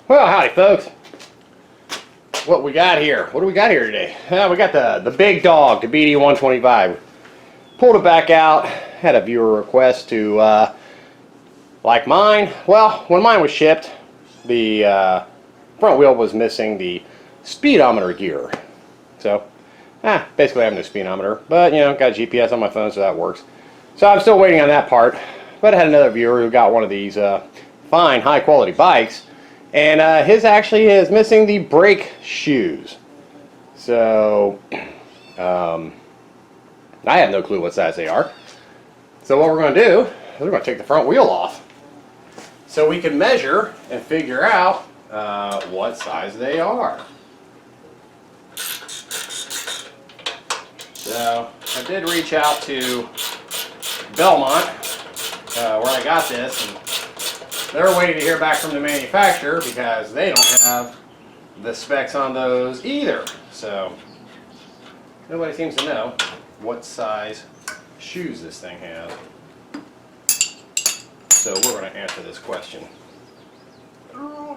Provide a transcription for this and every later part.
Well, howdy folks. What we got here? What do we got here today? We got the Big Dawg, the BD125. Pulled it back out. Had a viewer request to like mine. Well, when mine was shipped, the front wheel was missing the speedometer gear. So, basically I have no speedometer, but you know, got GPS on my phone, so that works. So I'm still waiting on that part. But I had another viewer who got one of these fine, high-quality bikes, and his actually is missing the brake shoes. So, I have no clue what size they are. So what we're going to do is we're going to take the front wheel off, so we can measure and figure out what size they are. So I did reach out to Belmont, where I got this, and they're waiting to hear back from the manufacturer because they don't have the specs on those either. So nobody seems to know what size shoes this thing has. So we're going to answer this question.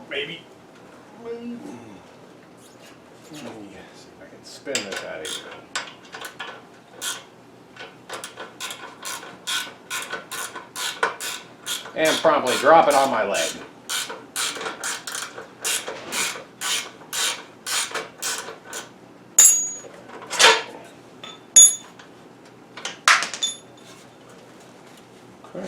Maybe. Let me see if I can spin this out of here. And promptly drop it on my leg. Okay.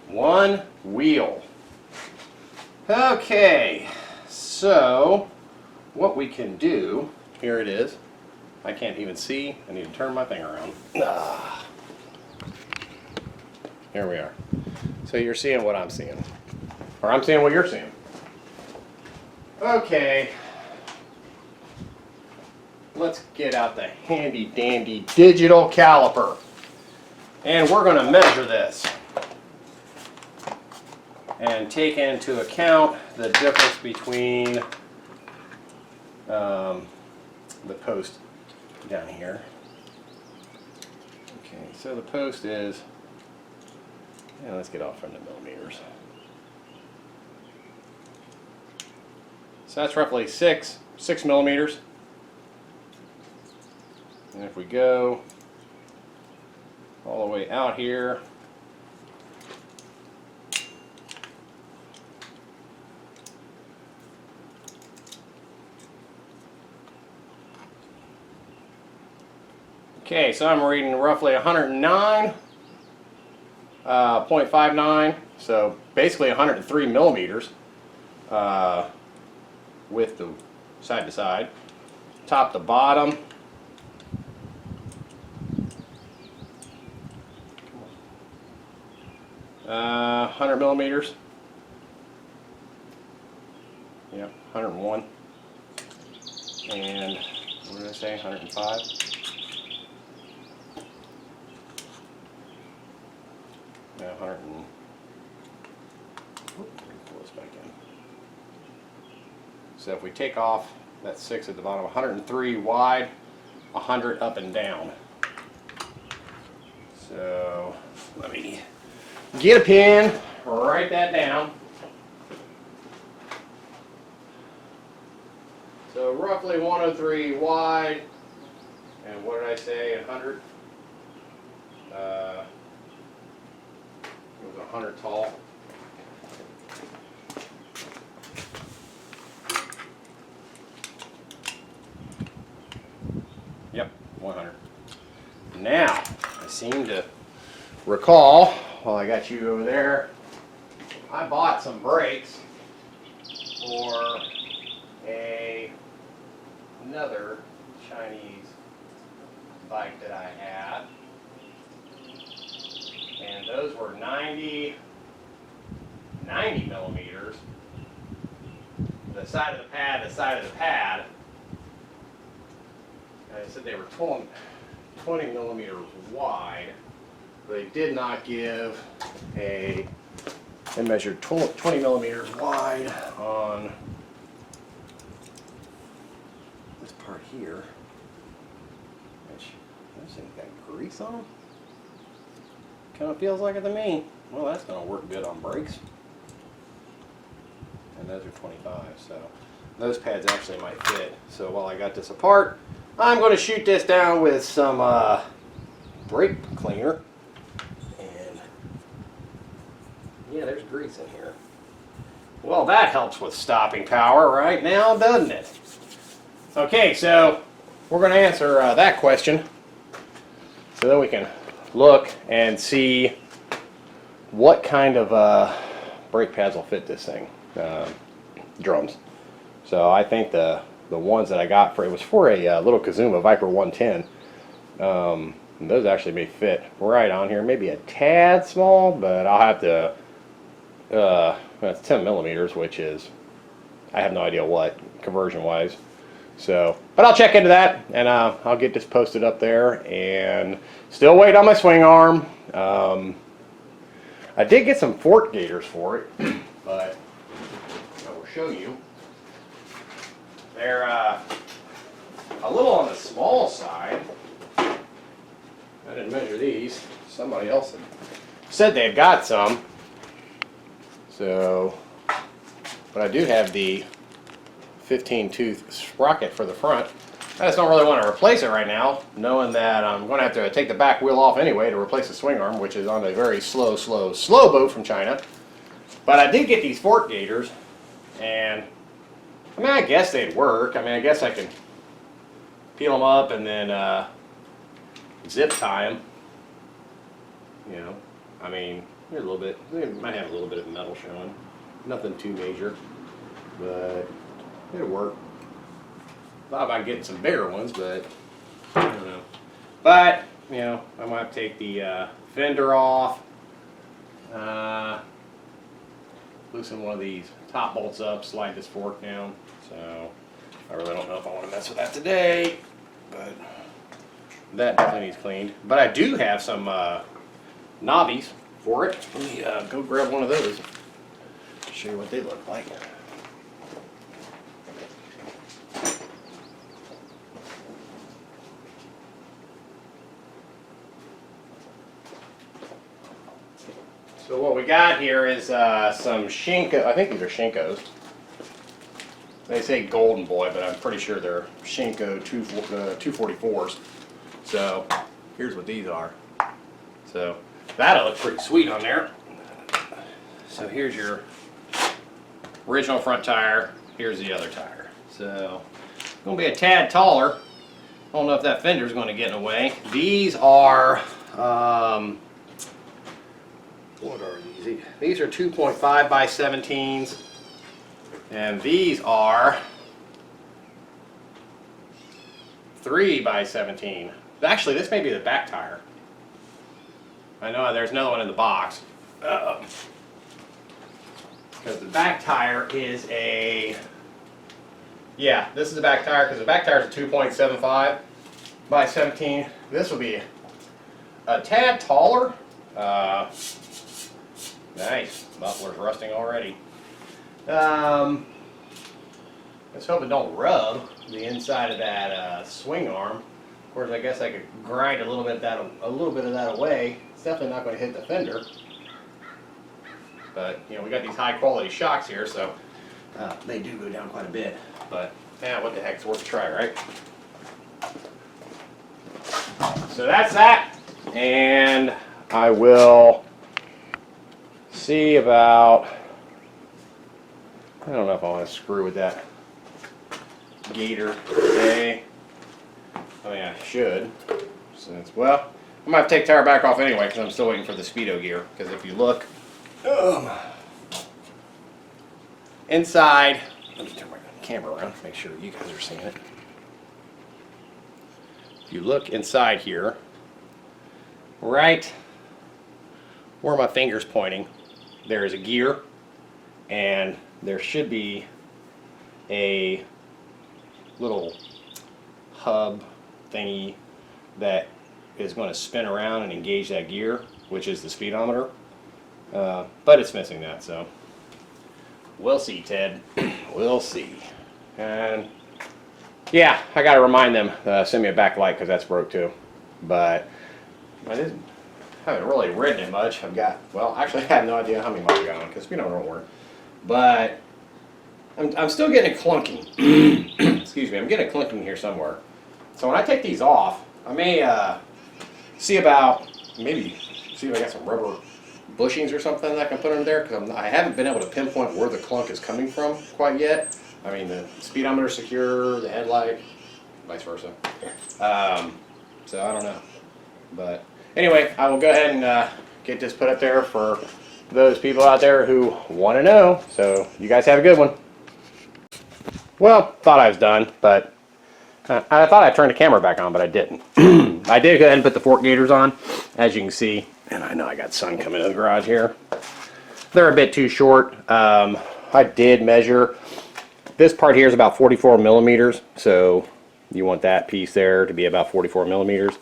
One wheel. Okay, so what we can do, here it is. I can't even see. I need to turn my thing around. Here we are. So you're seeing what I'm seeing. Or I'm seeing what you're seeing. Okay. Let's get out the handy dandy digital caliper. And we're going to measure this. And take into account the difference between the post down here. Okay, so the post is, let's get off from the millimeters. So that's roughly 6 millimeters. And if we go all the way out here, okay, so I'm reading roughly 109.59, so basically 103 millimeters with the side to side. Top to bottom, uh, 100 millimeters. Yep, 101. And what did I say? 105. Yeah, 100 and, pull this back in. So if we take off that 6 at the bottom, 103 wide, 100 up and down. So let me get a pen, write that down. So roughly 103 wide, and what did I say, 100? It was 100 tall. Yep, 100. Now, I seem to recall, while I got you over there, I bought some brakes for another Chinese bike that I had. And those were 90 millimeters. The side of the pad, the side of the pad. And I said they were 20 millimeters wide. They did not give they measured 20 millimeters wide on this part here. Which, this thing got grease on them. Kind of feels like it to me. well, that's going to work good on brakes. And those are 25, so those pads actually might fit. So while I got this apart, I'm going to shoot this down with some brake cleaner. And yeah, there's grease in here. Well, that helps with stopping power right now, doesn't it? Okay, so we're going to answer that question so then we can look and see what kind of brake pads will fit this thing. Drums. So I think the ones that I got for it was for a little Kazuma Viper 110. And those actually may fit right on here, maybe a tad small, but I'll have to. That's 10 millimeters, which is I have no idea what conversion wise. So, but I'll check into that, and I'll get this posted up there. And still waiting on my swing arm. I did get some fork gators for it, but I will show you. They're a little on the small side. I didn't measure these. Somebody else said they had got some. So, but I do have the 15-tooth sprocket for the front. I just don't really want to replace it right now, knowing that I'm going to have to take the back wheel off anyway to replace the swing arm, which is on a very slow boat from China. But I did get these fork gators, and I mean, I guess they'd work. I mean, I guess I can peel them up and then zip tie them. You know, I mean, here's a little bit. They might have a little bit of metal showing. Nothing too major, but it'll work. Thought about getting some bigger ones, but I don't know. But you know, I might have to take the fender off, loosen one of these top bolts up, slide this fork down. So I really don't know if I want to mess with that today, but that definitely needs cleaned. But I do have some knobbies for it. Let me go grab one of those to show you what they look like. So what we got here is some Shinko. I think these are Shinkos. They say Golden Boy, but I'm pretty sure they're Shinko 244s. So here's what these are. So that'll look pretty sweet on there. So here's your original front tire. Here's the other tire. So it's going to be a tad taller. I don't know if that fender is going to get in the way. These are, what are these? These are 2.5 by 17s. And these are 3 by 17. Actually, this may be the back tire. I know there's another one in the box. Because the back tire is a... Yeah, this is the back tire because the back tire is a 2.75 by 17. This will be a tad taller. Nice. Muffler's rusting already. Let's hope it don't rub the inside of that swing arm. Of course, I guess I could grind a little bit of that away. It's definitely not going to hit the fender. But you know, we got these high quality shocks here, so they do go down quite a bit. But yeah, what the heck, it's worth a try, right? So that's that, and I will see about. I don't know if I want to screw with that Gator today. I mean, I should. Since, well, I might have to take the tire back off anyway because I'm still waiting for the Speedo gear. Because if you look inside, let me turn my camera around to make sure you guys are seeing it. If you look inside here, right where my finger's pointing, there is a gear, and there should be a little hub thingy that is going to spin around and engage that gear, which is the speedometer. But it's missing that, so we'll see, Ted. We'll see. And yeah, I got to remind them send me a backlight because that's broke too. But haven't really ridden it much. I've got, well, actually I have no idea how many miles I got on because we don't work. But I'm still getting a clunking. Excuse me, I'm getting a clunking here somewhere. So when I take these off, I may see about, maybe see if I got some rubber bushings or something that I can put under there, because I haven't been able to pinpoint where the clunk is coming from quite yet. I mean, the speedometer is secure, the headlight, vice versa. So I don't know. But anyway, I will go ahead and get this put up there for those people out there who want to know. So you guys have a good one. Well, thought I was done, but I thought I turned the camera back on, but I didn't. I did go ahead and put the fork gators on, as you can see. And I know I got sun coming in the garage here. They're a bit too short. I did measure. This part here is about 44 millimeters, so you want that piece there to be about 44 millimeters.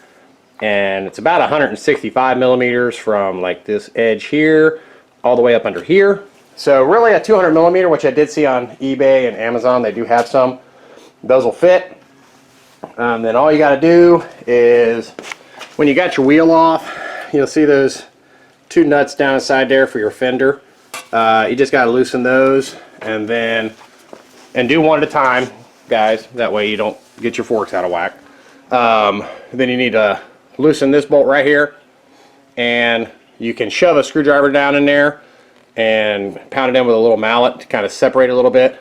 And it's about 165 millimeters from like this edge here all the way up under here. So really a 200 millimeter, which I did see on eBay and Amazon, they do have some. Those will fit. Then all you got to do is, when you got your wheel off, you'll see those two nuts down inside there for your fender. You just got to loosen those, and do one at a time, guys. That way you don't get your forks out of whack. Then you need to loosen this bolt right here, and you can shove a screwdriver down in there and pound it in with a little mallet to kind of separate a little bit.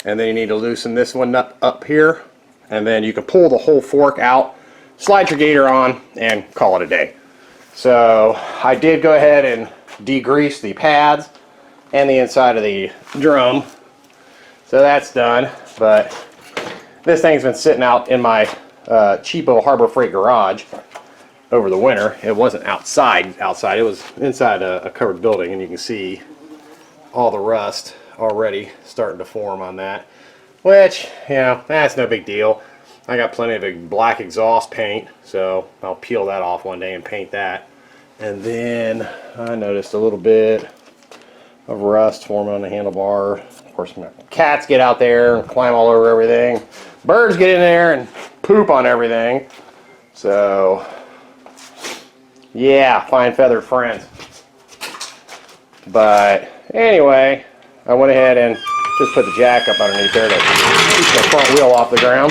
And then you need to loosen this one nut up here, and then you can pull the whole fork out, slide your gator on, and call it a day. So I did go ahead and degrease the pads and the inside of the drum. So that's done. But this thing's been sitting out in my cheapo Harbor Freight garage over the winter. It wasn't outside. It was inside a covered building, and you can see all the rust already starting to form on that. Which, you know, that's no big deal. I got plenty of black exhaust paint, so I'll peel that off one day and paint that. And then I noticed a little bit of rust forming on the handlebar. Of course, my cats get out there and climb all over everything. Birds get in there and poop on everything. So, yeah, fine feathered friends. But anyway, I went ahead and just put the jack up underneath there to keep the front wheel off the ground.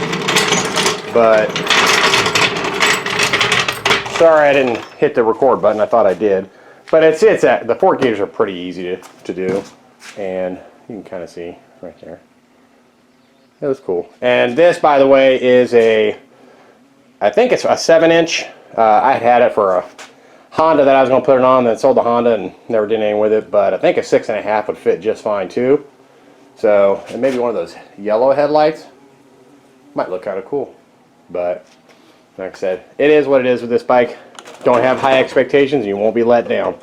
But sorry I didn't hit the record button. I thought I did. But the fork gators are pretty easy to do, and you can kind of see right there. It was cool. And this, by the way, is I think it's a 7-inch. I had it for a Honda that I was going to put it on, then sold the Honda and never did anything with it. But I think a 6.5 would fit just fine too. So, and maybe one of those yellow headlights might look kind of cool. But like I said, it is what it is with this bike. Don't have high expectations and you won't be let down.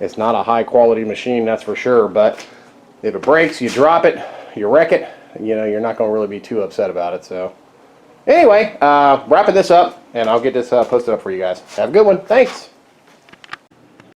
It's not a high quality machine, that's for sure, but if it breaks, you drop it, you wreck it, you know, you're not going to really be too upset about it. So anyway, wrapping this up, and I'll get this posted up for you guys. Have a good one. Thanks.